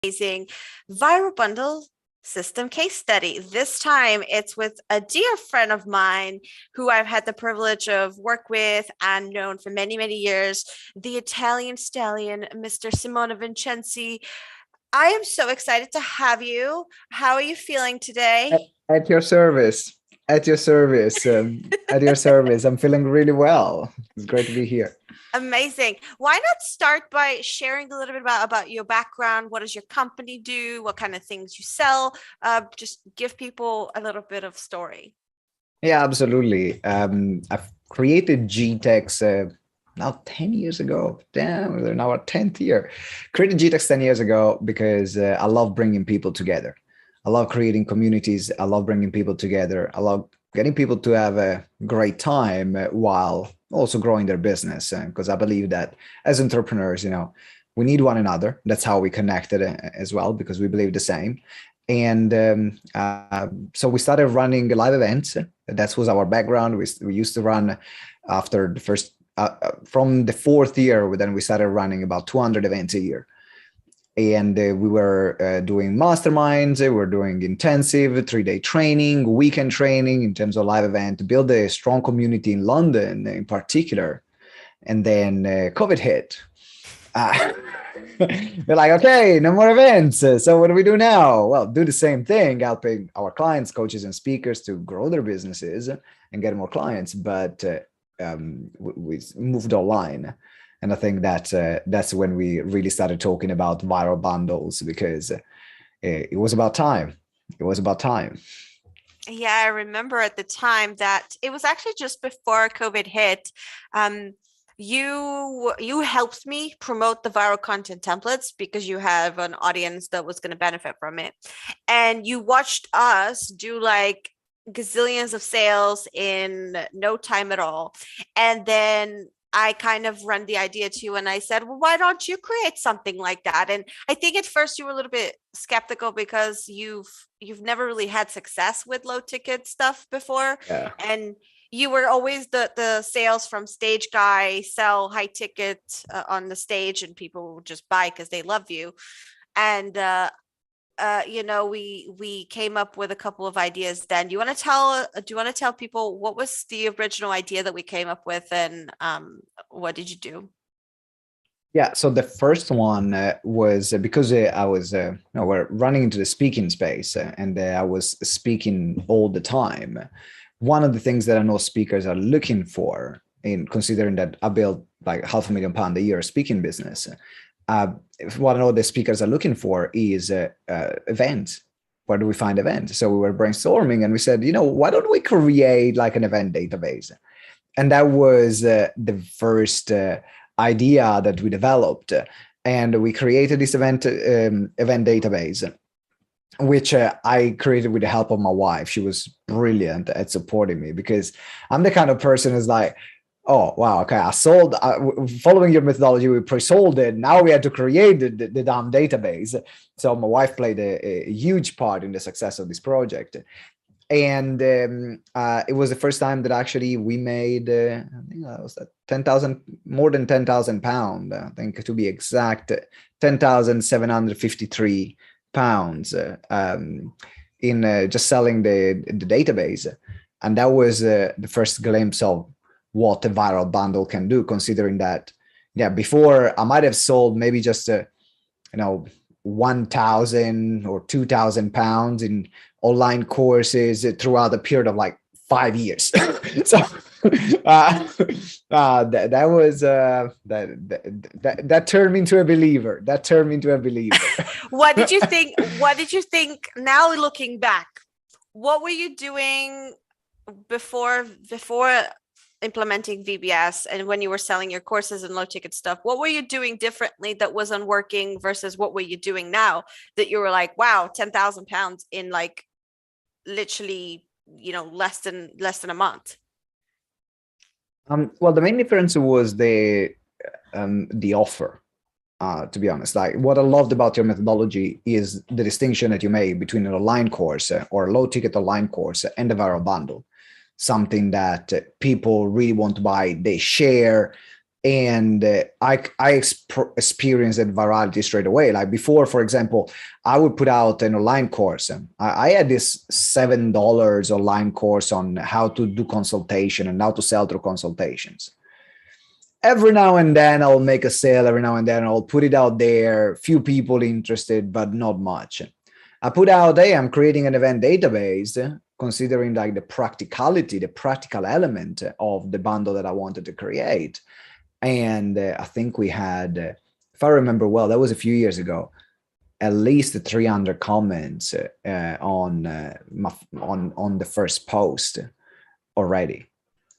amazing Viral Bundle System Case Study. This time it's with a dear friend of mine who I've had the privilege of work with and known for many, many years, the Italian stallion, Mr. Simone Vincenzi. I am so excited to have you. How are you feeling today? At your service, at your service, at your service. I'm feeling really well. It's great to be here. Amazing. Why not start by sharing a little bit about your background? What does your company do? What kind of things you sell? Just give people a little bit of story. Yeah, absolutely. I've created GTEx now 10 years ago. Damn, we're now our 10th year. Created GTEx 10 years ago because I love bringing people together. I love creating communities. I love bringing people together. I love getting people to have a great time while also growing their business. Because I believe that as entrepreneurs, we need one another. That's how we connected as well, because we believe the same. And so we started running live events. That was our background. We used to run after the first, from the fourth year, then we started running about 200 events a year. And we were doing masterminds, we were doing intensive 3-day training, weekend training in terms of live event, build a strong community in London in particular. And then COVID hit. We're like, okay, no more events. So what do we do now? Well, do the same thing, helping our clients, coaches, and speakers to grow their businesses and get more clients. But we moved online. And I think that that's when we really started talking about viral bundles, because it was about time. It was about time. Yeah, I remember at the time that it was actually just before COVID hit. You helped me promote the viral content templates because you have an audience that was going to benefit from it. And you watched us do like gazillions of sales in no time at all. And then I kind of run the idea to you and I said, well, why don't you create something like that? And I think at first you were a little bit skeptical because you've never really had success with low ticket stuff before. Yeah. And you were always the sales from stage guy, sell high ticket on the stage and people will just buy because they love you. And we came up with a couple of ideas then. Do you want to tell people what was the original idea that we came up with, and what did you do? Yeah, so the first one was because I was we're running into the speaking space and I was speaking all the time. One of the things that I know speakers are looking for, in considering that I built like £500,000 a year speaking business, what I know the speakers are looking for is events. Where do we find events? So we were brainstorming and we said, why don't we create like an event database? And that was the first idea that we developed. And we created this event database, which I created with the help of my wife. She was brilliant at supporting me because I'm the kind of person who's like, oh, wow, okay, I sold, following your methodology, we pre-sold it. Now we had to create the damn database. So my wife played a huge part in the success of this project. And it was the first time that actually we made, I think that was 10,000, more than £10,000, I think to be exact, 10,753 pounds in just selling the database. And that was the first glimpse of what a viral bundle can do, considering that, before I might have sold maybe just, 1,000 or 2,000 pounds in online courses throughout a period of like 5 years. So that was that turned me into a believer. That turned me into a believer. What did you think? What did you think now looking back? What were you doing before implementing VBS, and when you were selling your courses and low ticket stuff? What were you doing differently that wasn't working versus what were you doing now that you were like, wow, £10,000 in like literally, less than a month? Well, the main difference was the offer. To be honest, like what I loved about your methodology is the distinction that you made between an online course or a low ticket online course and a viral bundle. Something that people really want to buy, they share, And experienced virality straight away. Like before, for example, I would put out an online course. I had this $7 online course on how to do consultation and how to sell through consultations. Every now and then I'll make a sale, every now and then I'll put it out there, few people interested, but not much. I put out, hey, I'm creating an event database, considering like the practicality, the practical element of the bundle that I wanted to create. And I think we had, if I remember well, that was a few years ago, at least 300 comments on the first post already.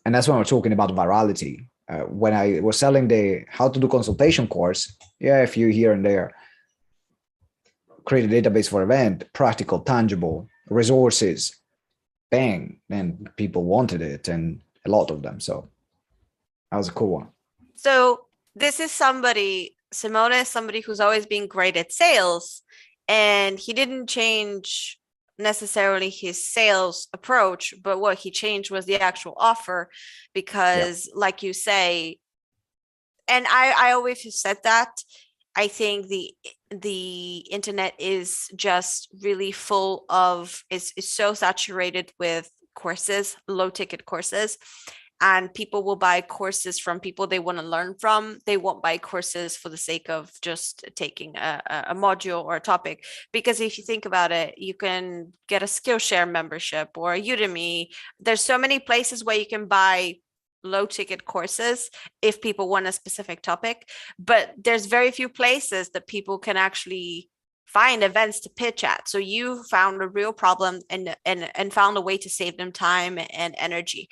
And that's when we're talking about virality. When I was selling the how to do consultation course, yeah, a few here and there, create a database for event, practical, tangible, resources, bang, and people wanted it, and a lot of them. So that was a cool one. So this is Simone is somebody who's always been great at sales, and he didn't change necessarily his sales approach, but what he changed was the actual offer, because like you say, and I always have said that, I think the internet is just really full of, is so saturated with courses, low ticket courses, and people will buy courses from people they want to learn from. They won't buy courses for the sake of just taking a module or a topic. Because if you think about it, you can get a Skillshare membership or a Udemy. There's so many places where you can buy low ticket courses if people want a specific topic, but there's very few places that people can actually find events to pitch at. So you found a real problem and found a way to save them time and energy.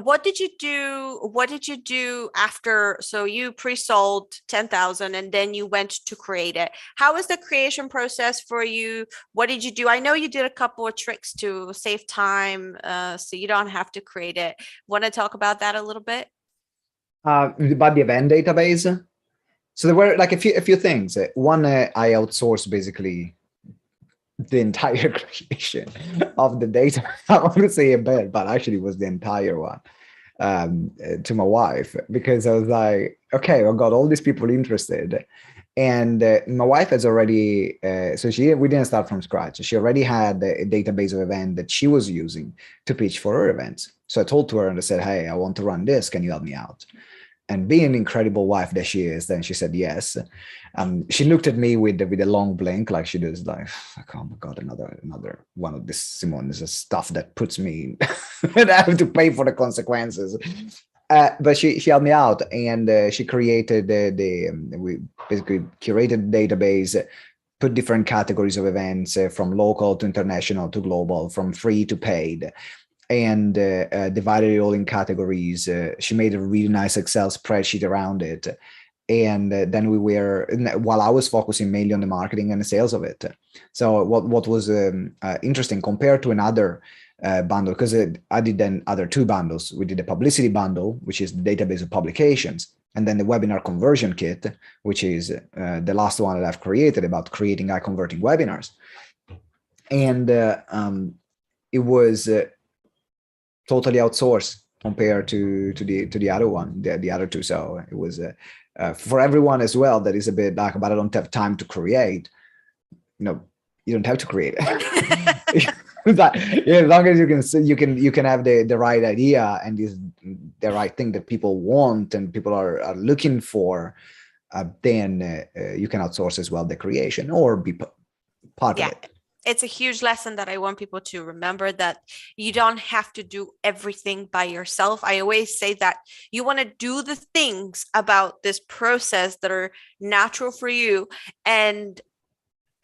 What did you do? What did you do after? So you pre-sold 10,000 and then you went to create it. How was the creation process for you? What did you do? I know you did a couple of tricks to save time, so you don't have to create it. Want to talk about that a little bit? About the event database. So there were like a few things. One, I outsourced basically the entire creation of the data. I want to say a bit, but actually it was the entire one, to my wife, because I was like, okay, I've got all these people interested, and my wife has already, so we didn't start from scratch. She already had a database of events that she was using to pitch for her events. So I told to her and I said, hey, I want to run this. Can you help me out? And being an incredible wife that she is, then she said yes. She looked at me with a long blink, like she does, like, oh my God, another one of this Simone is stuff that puts me, and I have to pay for the consequences. But she helped me out, and she created we basically curated the database, put different categories of events from local to international to global, from free to paid, and divided it all in categories. She made a really nice Excel spreadsheet around it. And then while I was focusing mainly on the marketing and the sales of it. So what was interesting compared to another bundle, because I did then other two bundles. We did a publicity bundle, which is the database of publications, and then the webinar conversion kit, which is the last one that I've created about creating high converting webinars. And it was totally outsourced compared to the other one, the other two. So it was for everyone as well that is a bit like, but I don't have time to create. You don't have to create it. But, as long as you can have the right idea and the right thing that people want and people are looking for, then you can outsource as well the creation or be part of it. It's a huge lesson that I want people to remember, that you don't have to do everything by yourself. I always say that you want to do the things about this process that are natural for you and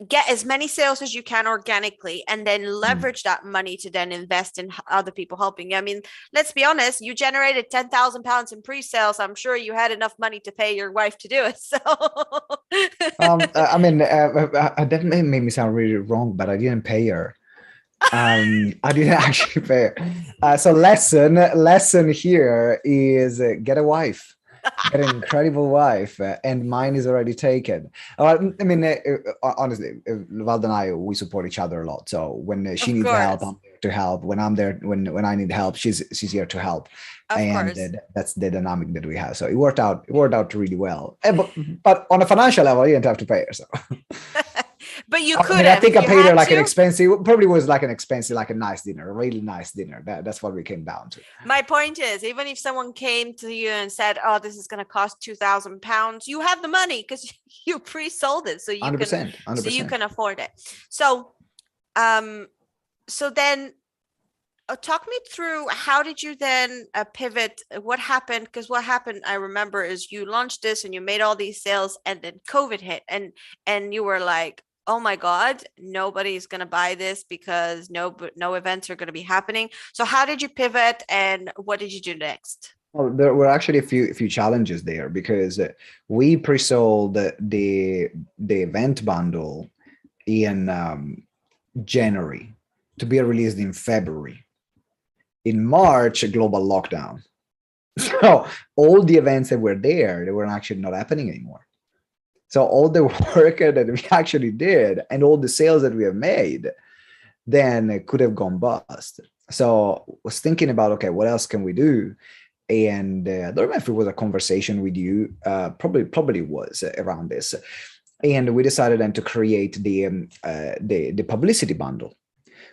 get as many sales as you can organically, and then leverage that money to then invest in other people helping you. I mean, let's be honest, you generated 10,000 pounds in pre-sales. I'm sure you had enough money to pay your wife to do it. So I mean, that made me sound really wrong, but I didn't pay her. I didn't actually pay her. So lesson here is get a wife. Get an incredible wife, and mine is already taken. I mean, honestly, Valda and I, we support each other a lot. So when she needs help, I'm there to help. When I'm there, when I need help, she's here to help. Of And course. that's the dynamic that we have. So it worked out really well. But on a financial level, you didn't have to pay her. So But you I could mean, I have think if I you paid her had like an to. expensive, probably was like an expensive, like a nice dinner, a really nice dinner. That's what we came down to. My point is, even if someone came to you and said, "Oh, this is going to cost £2,000," you have the money because you pre-sold it, so you 100%, 100%. can afford it. So, so then, talk me through how did you then pivot? What happened? Because what happened, I remember, is you launched this and you made all these sales, and then COVID hit, and you were like, oh my God, nobody's going to buy this because no events are going to be happening. So how did you pivot and what did you do next? Well, there were actually a few challenges there because we pre-sold the event bundle in January to be released in February. In March, a global lockdown. So all the events that were there, they were actually not happening anymore. So all the work that we actually did and all the sales that we have made then could have gone bust. So I was thinking about, okay, what else can we do? And I don't remember if it was a conversation with you, probably was around this. And we decided then to create the publicity bundle,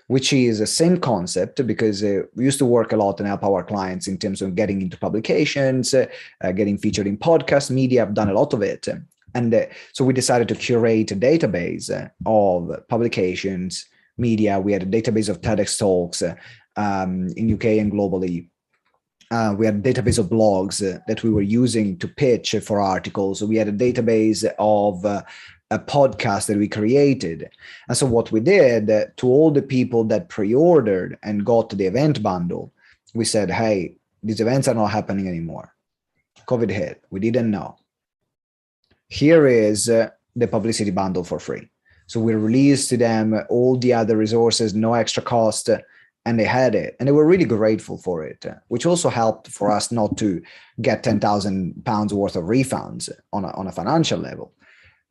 which is the same concept because we used to work a lot and help our clients in terms of getting into publications, getting featured in podcasts, media. I've done a lot of it. And so we decided to curate a database of publications, media. We had a database of TEDx talks in UK and globally. We had a database of blogs that we were using to pitch for articles. So we had a database of a podcast that we created. And so what we did to all the people that pre-ordered and got the event bundle, we said, hey, these events are not happening anymore. COVID hit. We didn't know. Here is the publicity bundle for free. So we released to them all the other resources, no extra cost, and they had it. And they were really grateful for it, which also helped for us not to get £10,000 worth of refunds on a financial level.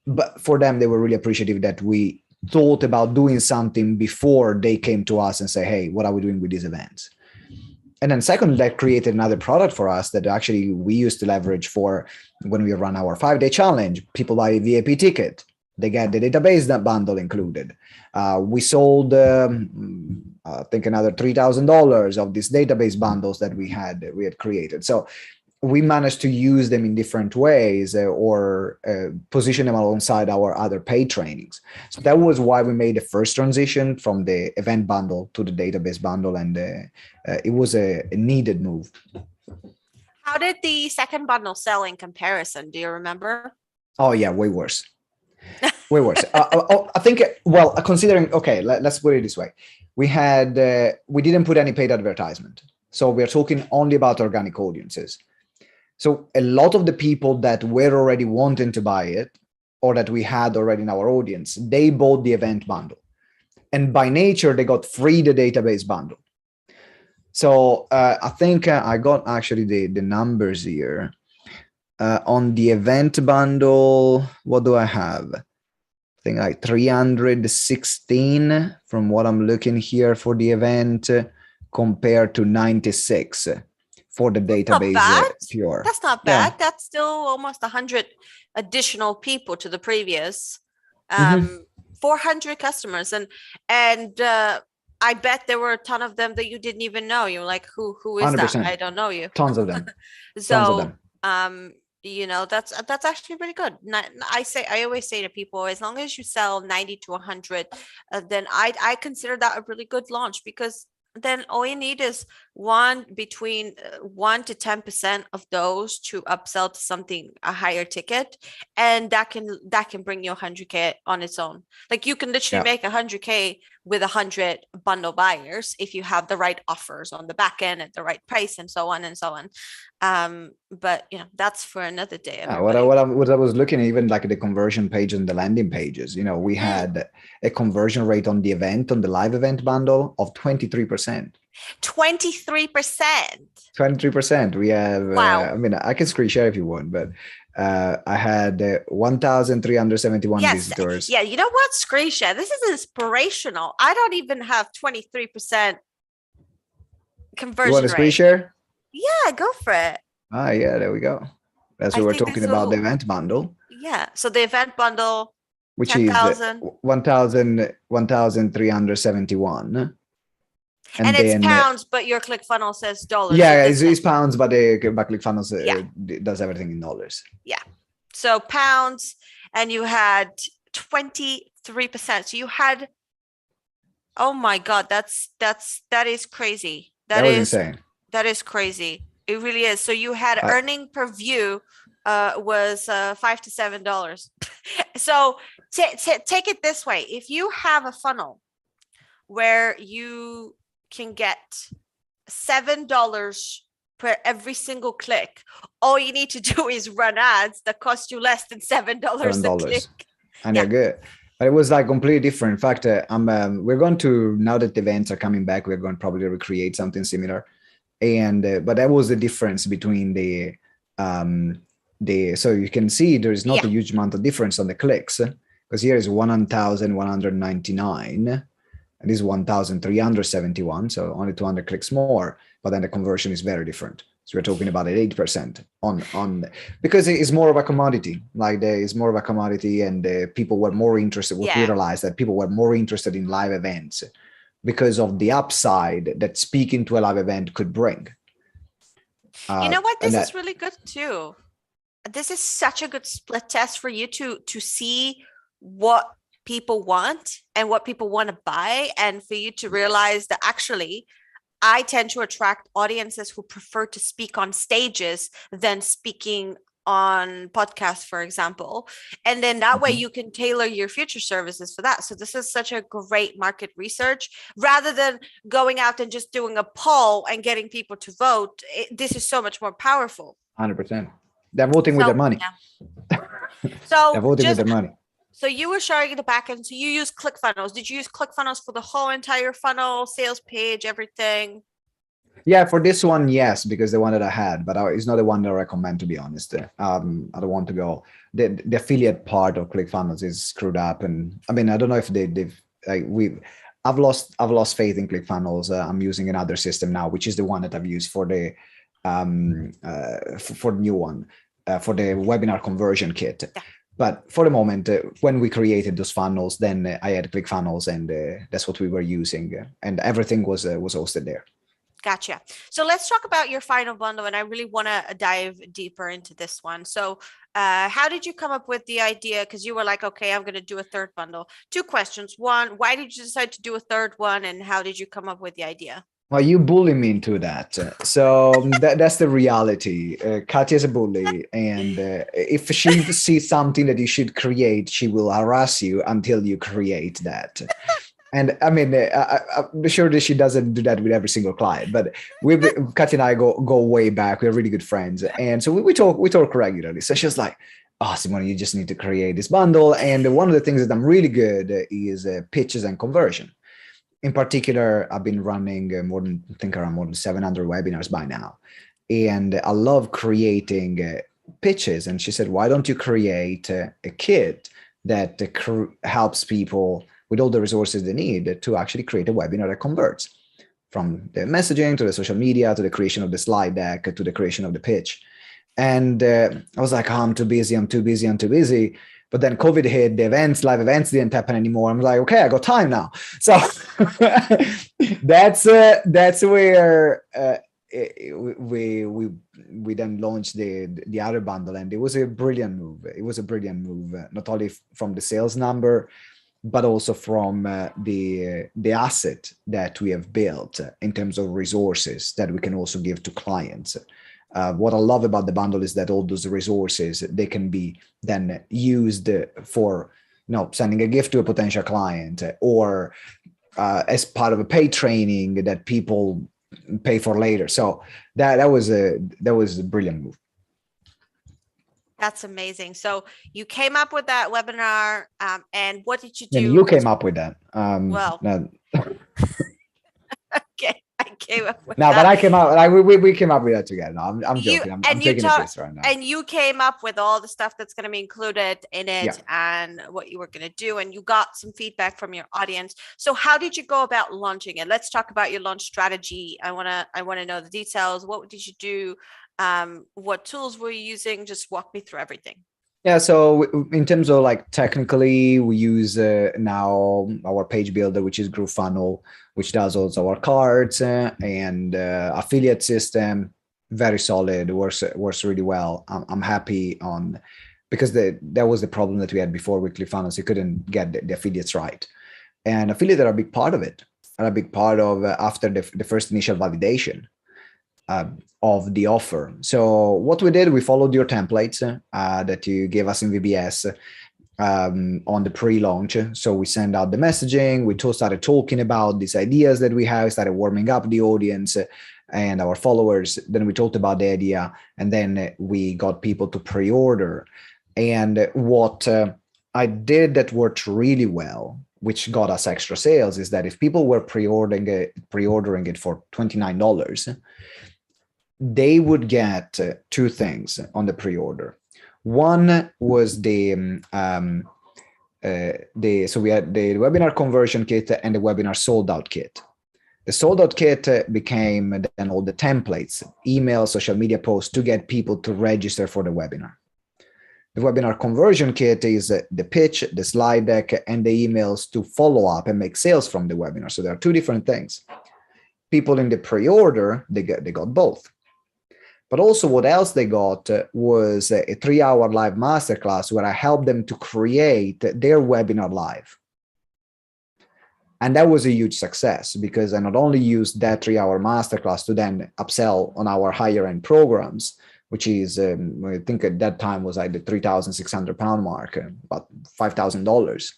But for them, they were really appreciative that we thought about doing something before they came to us and say, hey, what are we doing with these events? And then second, that created another product for us that actually we used to leverage for when we run our 5-day challenge. People buy a VIP ticket. They get the database bundle included. We sold, I think, another $3,000 of these database bundles that we had created. So we managed to use them in different ways or position them alongside our other paid trainings. So that was why we made the first transition from the event bundle to the database bundle. And it was a needed move. How did the second bundle sell in comparison? Do you remember? Oh, yeah, way worse. Way worse. I think, well, considering, okay, let's put it this way. We didn't put any paid advertisement. So we're talking only about organic audiences. So a lot of the people that were already wanting to buy it or that we had already in our audience, they bought the event bundle. And by nature, they got free the database bundle. So I think I got actually the numbers here. On the event bundle, what do I have? I think like 316 from what I'm looking here for the event compared to 96 for the database pure. That's not bad. Yeah. That's still almost 100 additional people to the previous 400 customers. And I bet there were a ton of them that you didn't even know. You're like, who is 100%. That? I don't know you. Tons of them. So, tons of them. You know, that's actually pretty good. I always say to people, as long as you sell 90 to 100, then I consider that a really good launch, because then all you need is between 1 to 10% of those to upsell to something a higher ticket, and that can bring you 100K on its own. Like you can literally make 100K with 100 bundle buyers if you have the right offers on the back end at the right price and so on and so on. But you know, that's for another day. What I was looking at, even like the conversion page and the landing pages, you know, we had a conversion rate on the event, on the live event bundle of 23%. 23%. 23%. We have, wow. I mean, I can screen share if you want, but I had 1,371 visitors. Yeah, you know what? Screen share. This is inspirational. I don't even have 23% You want conversion a screen rate. share? Yeah, go for it. Ah, yeah, there we go. That's what I we're think talking this about, the will, event bundle, yeah. So the event bundle, which is 10,000. 1,371. And And it's then, pounds, but your ClickFunnels says dollars. So yeah, it it's doesn't. pounds, but the ClickFunnels Yeah. does everything in dollars. Yeah. So pounds, and you had 23%. So you had, oh my God, that is crazy. That was insane. That is crazy. It really is. So you had earning per view was $5 to $7. So take it this way. If you have a funnel where you can get $7 per every single click, all you need to do is run ads that cost you less than $7 a click. And they're good. But it was like completely different. In fact, we're going to, now that the events are coming back, we're going to probably recreate something similar. And but that was the difference between the so you can see there is not a huge amount of difference on the clicks, because here is 1,199 and this is 1,371, so only 200 clicks more, but then the conversion is very different. So we're talking about 8% on because it is more of a commodity. Like there is more of a commodity, and people were more interested. What we realized that people were more interested in live events because of the upside that speaking to a live event could bring. You know what? This is really good too. This is such a good split test for you to see what people want and what people want to buy, and for you to realize that actually I tend to attract audiences who prefer to speak on stages than speaking on podcasts, for example. And then that way you can tailor your future services for that. So this is such a great market research rather than going out and just doing a poll and getting people to vote. This is so much more powerful. 100%. They're voting with their money. Yeah. So they're voting with their money. So you were showing the back end. So you use ClickFunnels. Did you use ClickFunnels for the whole entire funnel, sales page, everything? Yeah, for this one, yes, because the one that I had, but it's not the one that I recommend, to be honest. I don't want to go. The affiliate part of ClickFunnels is screwed up, and I mean, I don't know if they've like I've lost faith in ClickFunnels. I'm using another system now, which is the one that I've used for the for the new one, for the webinar conversion kit. Yeah. But for the moment, when we created those funnels, then I had ClickFunnels, and that's what we were using, and everything was hosted there. Gotcha. So let's talk about your final bundle, and I really want to dive deeper into this one. So how did you come up with the idea? Because you were like, okay, I'm going to do a third bundle. Two questions. One, why did you decide to do a third one, and how did you come up with the idea? Well, you bully me into that. So that's the reality. Katya is a bully, and if she sees something that you should create, she will harass you until you create that. And I mean, I'm sure that she doesn't do that with every single client, but Katya and I go way back. We're really good friends, and so we talk regularly. So she's like, "Oh, Simone, you just need to create this bundle." And one of the things that I'm really good is pitches and conversion. In particular, I've been running around more than 700 webinars by now, and I love creating pitches. And she said, "Why don't you create a kit that helps people with all the resources they need to actually create a webinar that converts, from the messaging to the social media to the creation of the slide deck to the creation of the pitch?" And I was like, "Oh, I'm too busy. But then COVID hit, the live events didn't happen anymore. I'm like, okay, I got time now. So that's where we then launched the other bundle, and it was a brilliant move. It was a brilliant move, not only from the sales number, but also from the asset that we have built in terms of resources that we can also give to clients. What I love about the bundle is that all those resources, they can be then used for, sending a gift to a potential client, or as part of a paid training that people pay for later. So that was a brilliant move. That's amazing. So you came up with that webinar, and what did you do? And you came up with that. Well, no. okay, I came up with No, that. but I came up like we came up with that together. No, I'm You joking. I'm and you taking a talk piss right now. and you came up with all the stuff that's going to be included in Yeah. it and what you were going to do, and you got some feedback from your audience. So how did you go about launching it? Let's talk about your launch strategy. I want to know the details. What did you do? What tools were you using? Just walk me through everything. Yeah, so in terms of like technically, we use now our page builder, which is GrooveFunnel, which does also our cards and affiliate system. Very solid, works really well. I'm happy on because that was the problem that we had before with ClickFunnels. You couldn't get the affiliates right, and affiliates are a big part of it. Are a big part of after the first initial validation of the offer. So what we did, we followed your templates that you gave us in VBS on the pre-launch. So we send out the messaging, we started talking about these ideas that we have, started warming up the audience and our followers. Then we talked about the idea, and then we got people to pre-order. And what I did that worked really well, which got us extra sales, is that if people were pre-ordering it for $29, they would get two things on the pre-order. One was so we had the webinar conversion kit and the webinar sold out kit. The sold out kit became then all the templates, email, social media posts to get people to register for the webinar. The webinar conversion kit is the pitch, the slide deck, and the emails to follow up and make sales from the webinar. So there are two different things. People in the pre-order, they got both. But also what else they got was a 3-hour live masterclass where I helped them to create their webinar live. And that was a huge success because I not only used that 3-hour masterclass to then upsell on our higher end programs, which is, I think at that time was like the £3,600 mark, about $5,000.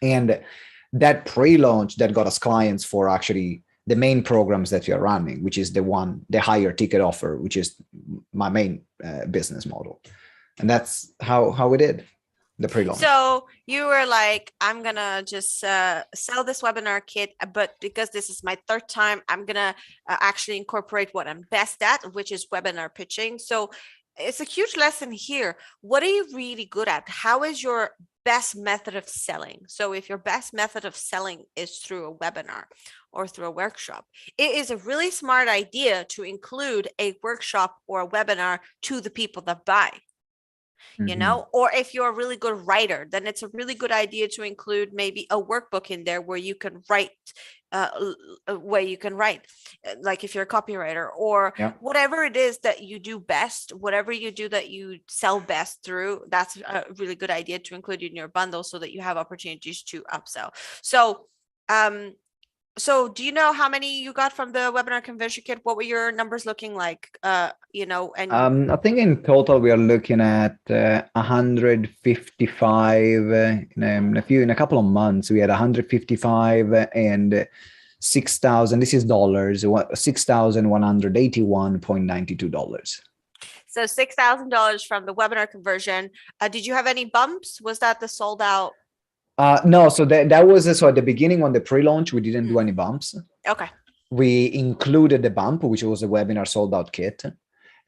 And that pre-launch that got us clients for actually the main programs that we are running, which is the higher ticket offer, which is my main business model. And that's how we did the pre-launch. So you were like, I'm going to just sell this webinar kit, but because this is my third time, I'm going to actually incorporate what I'm best at, which is webinar pitching. So it's a huge lesson here. What are you really good at? How is your best method of selling? So if your best method of selling is through a webinar or through a workshop, it is a really smart idea to include a workshop or a webinar to the people that buy. You know, or if you're a really good writer, then it's a really good idea to include maybe a workbook in there where you can write, like if you're a copywriter or whatever it is that you do best, whatever you do that you sell best through, that's a really good idea to include in your bundle so that you have opportunities to upsell. So do you know how many you got from the webinar conversion kit? What were your numbers looking like? And I think in total we are looking at 155 in a couple of months. We had 155 and 6,000. This is dollars. $6,181.92. So $6,000 from the webinar conversion. Did you have any bumps? Was that the sold out? No, so that was so at the beginning on the pre-launch, we didn't do any bumps. Okay. We included the bump, which was a webinar sold out kit.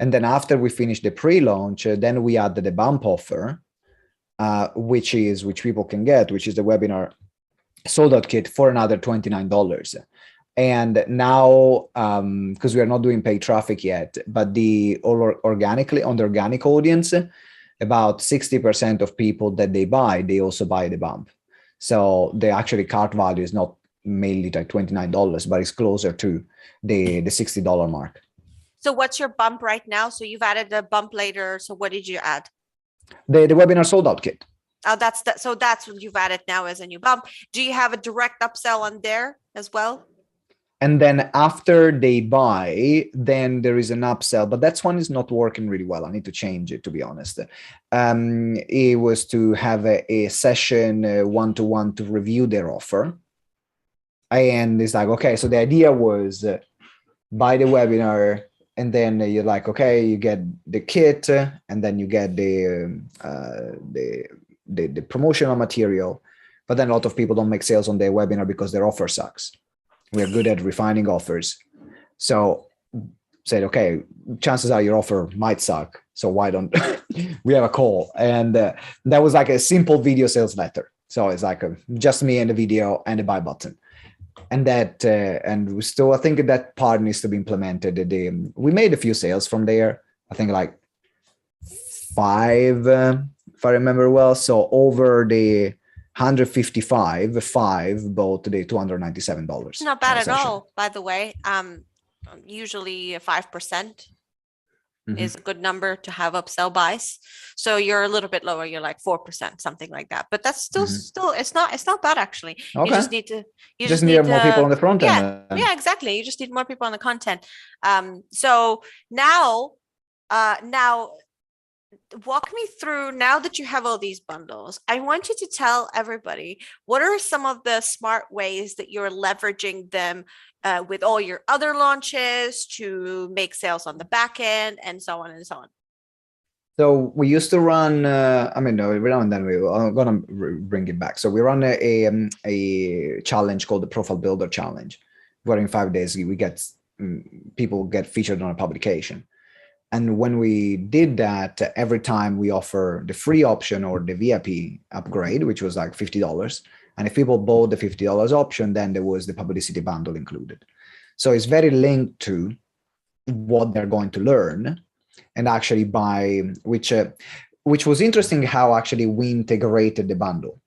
And then after we finished the pre-launch, then we added the bump offer, which people can get, which is the webinar sold out kit for another $29. And now, because we are not doing paid traffic yet, but organically on the organic audience, about 60% of people that they also buy the bump. So the actually cart value is not mainly like $29, but it's closer to the $60 mark. So what's your bump right now? So you've added the bump later. So what did you add? The webinar sold out kit. Oh, so that's what you've added now as a new bump. Do you have a direct upsell on there as well? And then after they buy, then there is an upsell, but that one is not working really well. I need to change it, to be honest. It was to have a session one-to-one to review their offer. And it's like, okay, so the idea was buy the webinar, and then you're like, okay, you get the kit, and then you get the promotional material. But then a lot of people don't make sales on their webinar because their offer sucks. We are good at refining offers, So said, okay, chances are your offer might suck. So why don't we have a call? And that was like a simple video sales letter. So it's like just me and the video and the buy button. And that, and still, I think that part needs to be implemented. We made a few sales from there. I think like 5, if I remember well. So over the 155, 5 bought the $297. Not bad at all, by the way. Usually 5% is a good number to have upsell buys. So you're a little bit lower. You're like 4%, something like that. But that's still it's not bad actually. Okay. You just need to more people on the front end. Yeah, exactly. You just need more people on the content. So now walk me through, now that you have all these bundles, I want you to tell everybody what are some of the smart ways that you're leveraging them with all your other launches to make sales on the back end and so on and so on. So we used to run, every now and then I'm going to bring it back. So we run a challenge called the Profile Builder Challenge, where in 5 days we get people get featured on a publication. And when we did that, every time we offer the free option or the VIP upgrade, which was like $50. And if people bought the $50 option, then there was the publicity bundle included. So it's very linked to what they're going to learn. And actually which was interesting how actually we integrated the bundle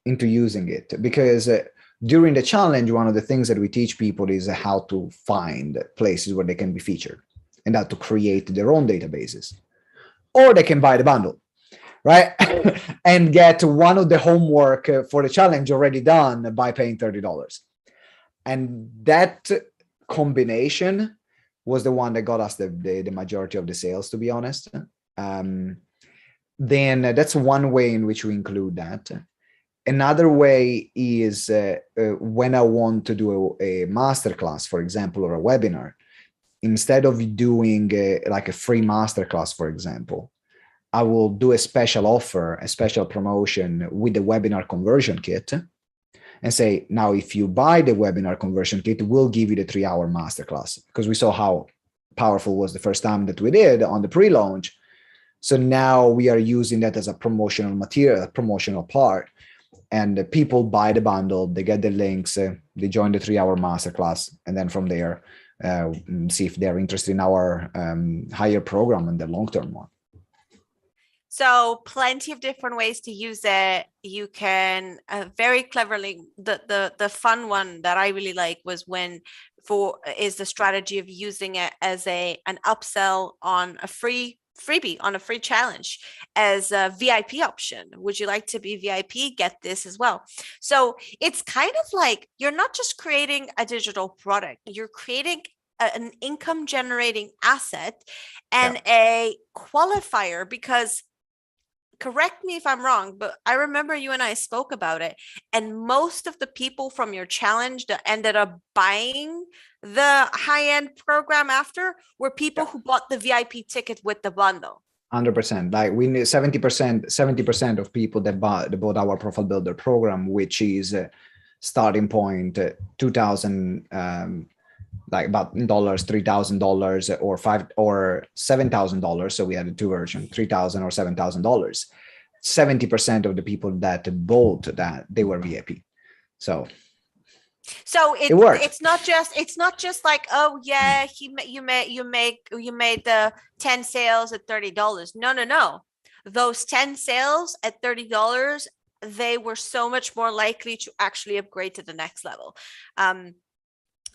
into using it. Because during the challenge, one of the things that we teach people is how to find places where they can be featured, and how to create their own databases. Or they can buy the bundle, right? And get one of the homework for the challenge already done by paying $30. And that combination was the one that got us the majority of the sales, to be honest. Then that's one way in which we include that. Another way is when I want to do a masterclass, for example, or a webinar, instead of doing like a free masterclass, for example, I will do a special offer, a special promotion with the webinar conversion kit and say, now, if you buy the webinar conversion kit, we'll give you the 3-hour masterclass, because we saw how powerful was the first time that we did on the pre-launch. So now we are using that as a promotional material, a promotional part. And the people buy the bundle, they get the links, they join the 3-hour masterclass. And then from there, see if they're interested in our higher program and the long-term one. So plenty of different ways to use it. You can very cleverly, the fun one that I really like was is the strategy of using it as an upsell on a freebie, on a free challenge as a VIP option. Would you like to be VIP? Get this as well. So it's kind of like you're not just creating a digital product, you're creating an income generating asset and a qualifier, because correct me if I'm wrong, but I remember you and I spoke about it, and most of the people from your challenge that ended up buying the high-end program after were people who bought the VIP ticket with the bundle. 100%. Like we need 70% of people that bought our Profile Builder program, which is starting point $2,000, like about $3,000 or $5,000 or $7,000. So we had the two versions, $3,000 or $7,000. 70% of the people that bought that, they were VIP. So it worked. It's not just like, oh yeah, you made the 10 sales at $30. No. Those 10 sales at $30, they were so much more likely to actually upgrade to the next level.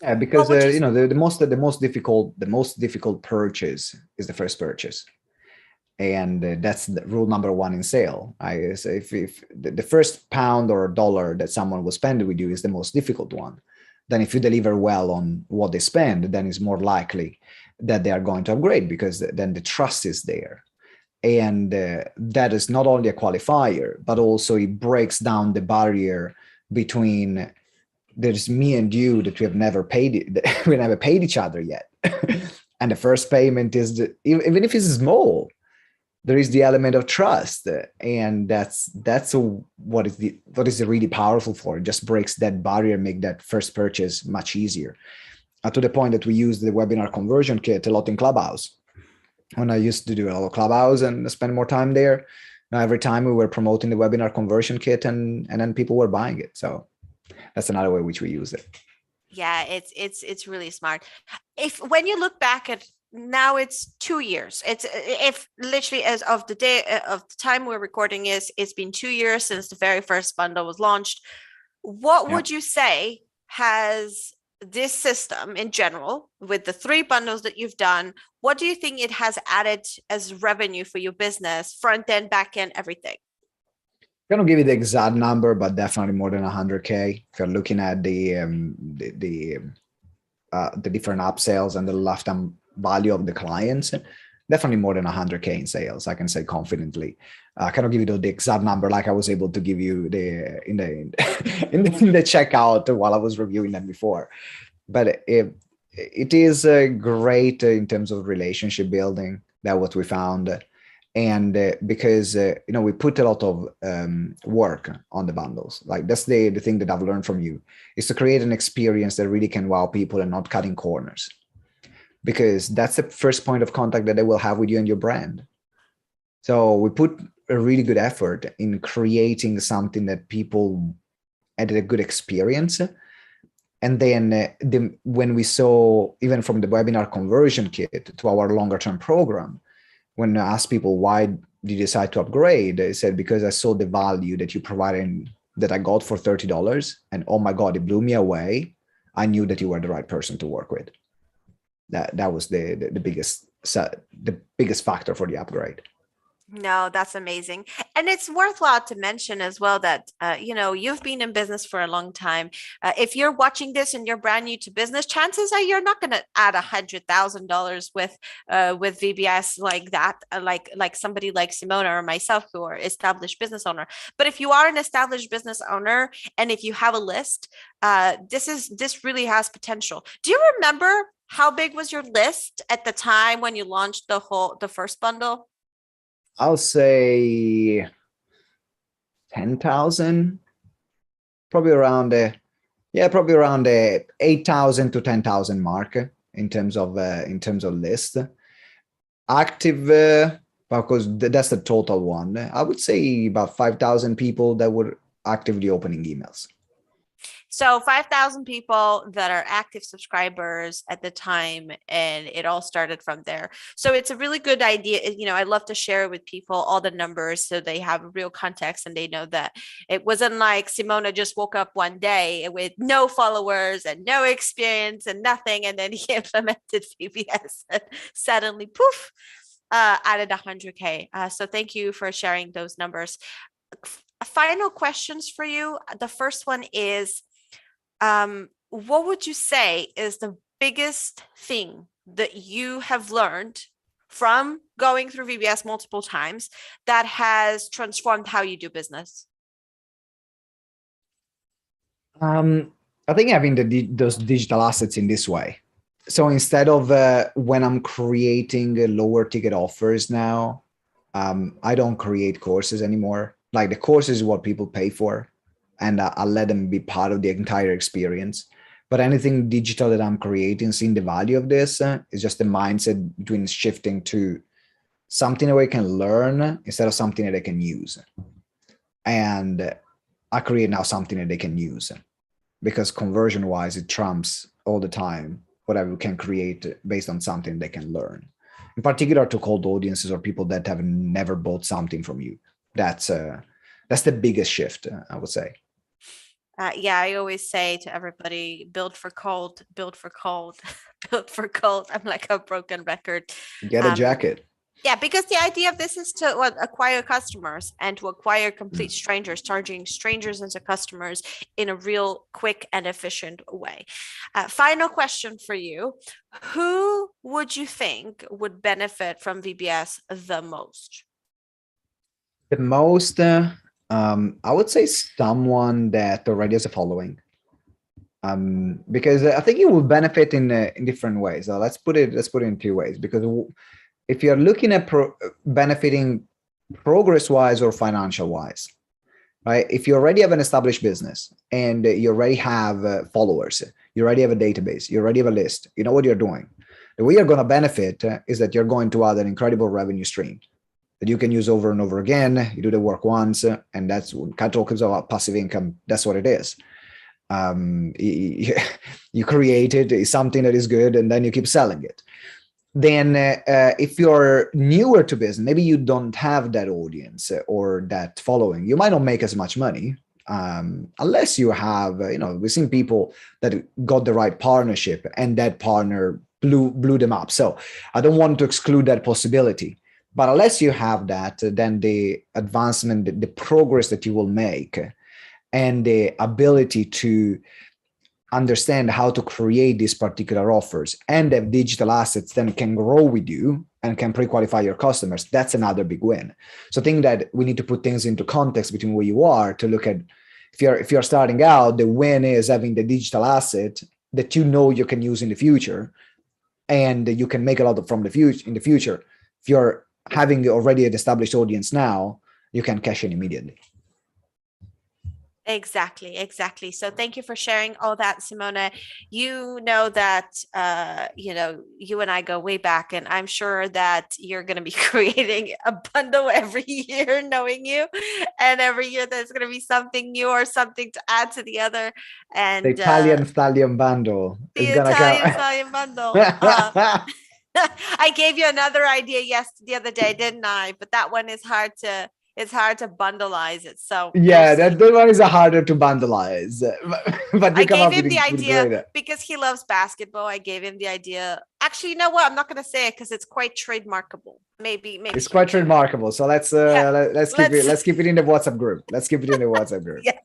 Yeah, because the most difficult purchase is the first purchase, and that's the rule number one in sale. I say if the first pound or dollar that someone will spend with you is the most difficult one, then if you deliver well on what they spend, then it's more likely that they are going to upgrade, because then the trust is there, and that is not only a qualifier, but also it breaks down the barrier between. There's me and you that we never paid each other yet. And the first payment is even if it's small, there is the element of trust. And that's what is really powerful for. It just breaks that barrier, make that first purchase much easier. to the point that we use the webinar conversion kit a lot in Clubhouse. When I used to do a lot of Clubhouse and spend more time there, now every time we were promoting the webinar conversion kit, and then people were buying it. So that's another way which we use it. Yeah, it's really smart. If when you look back at now, it's 2 years. It's if literally as of the day of the time we're recording it's been 2 years since the very first bundle was launched. What Yeah. would you say has this system in general, with the 3 bundles that you've done, what do you think it has added as revenue for your business, front end, back end, everything? I'm gonna give you the exact number, but definitely more than 100K. If you're looking at the different upsells and the lifetime value of the clients, definitely more than 100K in sales. I can say confidently. I cannot give you the exact number like I was able to give you in the checkout while I was reviewing them before. But it is great in terms of relationship building. That's what we found. And because we put a lot of work on the bundles. Like that's the thing that I've learned from you, is to create an experience that really can wow people and not cutting corners, because that's the first point of contact that they will have with you and your brand. So we put a really good effort in creating something that people had a good experience. And then when we saw, even from the webinar conversion kit to our longer term program, when I asked people, why did you decide to upgrade? They said, because I saw the value that you provided, that I got for $30. And oh my God, it blew me away. I knew that you were the right person to work with. That was the biggest factor for the upgrade. No, that's amazing. And it's worthwhile to mention as well that, you've been in business for a long time. If you're watching this and you're brand new to business, chances are you're not going to add $100,000 with VBS like that, like somebody like Simona or myself who are established business owner. But if you are an established business owner and if you have a list, this really has potential. Do you remember how big was your list at the time when you launched the first bundle? I'll say 10,000, probably around the 8,000 to 10,000 mark in terms of list. Active, because that's the total one. I would say about 5,000 people that were actively opening emails. So 5,000 people that are active subscribers at the time, and it all started from there. So it's a really good idea. I love to share with people all the numbers so they have real context and they know that it wasn't like Simona just woke up one day with no followers and no experience and nothing, and then he implemented VBS and suddenly, poof, added 100K. So thank you for sharing those numbers. Final questions for you. The first one is, what would you say is the biggest thing that you have learned from going through VBS multiple times that has transformed how you do business? I think having those digital assets in this way. So instead of when I'm creating lower ticket offers now, I don't create courses anymore. Like the course is what people pay for, and I'll let them be part of the entire experience. But anything digital that I'm creating, seeing the value of this, is just the mindset between shifting to something that I can learn instead of something that I can use. And I create now something that they can use, because conversion wise, it trumps all the time whatever we can create based on something they can learn. In particular to cold audiences or people that have never bought something from you. That's the biggest shift, I would say. Yeah, I always say to everybody, build for cold, build for cold, build for cold. I'm like a broken record. Get a jacket. Yeah, because the idea of this is to acquire customers and to acquire complete strangers, charging strangers into customers in a real quick and efficient way. Final question for you. Who would you think would benefit from VBS the most? The most, I would say someone that already has a following. Because I think it will benefit in different ways. Let's put it in 2 ways, because if you're looking at benefiting progress-wise or financial-wise, right? If you already have an established business and you already have followers, you already have a database, you already have a list, you know what you're doing. The way you're going to benefit is that you're going to add an incredible revenue stream that you can use over and over again. You do the work once, and that's when Kat talks about passive income. That's what it is. You create it, it's something that is good, and then you keep selling it. Then if you're newer to business, maybe you don't have that audience or that following, you might not make as much money unless you have, we've seen people that got the right partnership and that partner blew them up. So I don't want to exclude that possibility. But unless you have that, then the advancement, the progress that you will make and the ability to understand how to create these particular offers and have digital assets then can grow with you and can pre-qualify your customers, that's another big win. So I think that we need to put things into context between where you are to look at, if you're starting out, the win is having the digital asset that you can use in the future and you can make a lot from the future in the future. If you're having already an established audience now, you can cash in immediately. Exactly. So thank you for sharing all that, Simone. You know that, you and I go way back, and I'm sure that you're going to be creating a bundle every year, knowing you, and every year there's going to be something new or something to add to the other. And the Italian Stallion bundle is going to come. Stallion bundle. I gave you another idea the other day, didn't I? But that one is hard to bundleize it. So yeah, that one is harder to bundleize. But I gave him the idea because he loves basketball. I gave him the idea. Actually, you know what? I'm not going to say it because it's quite trademarkable. Maybe it's quite trademarkable. So let's keep it in the WhatsApp group. Let's keep it in the WhatsApp group. Yeah,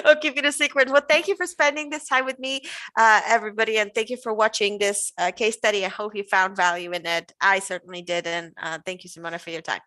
I'll keep it a secret. Well, thank you for spending this time with me, everybody, and thank you for watching this case study. I hope you found value in it. I certainly did, and thank you, Simona, for your time.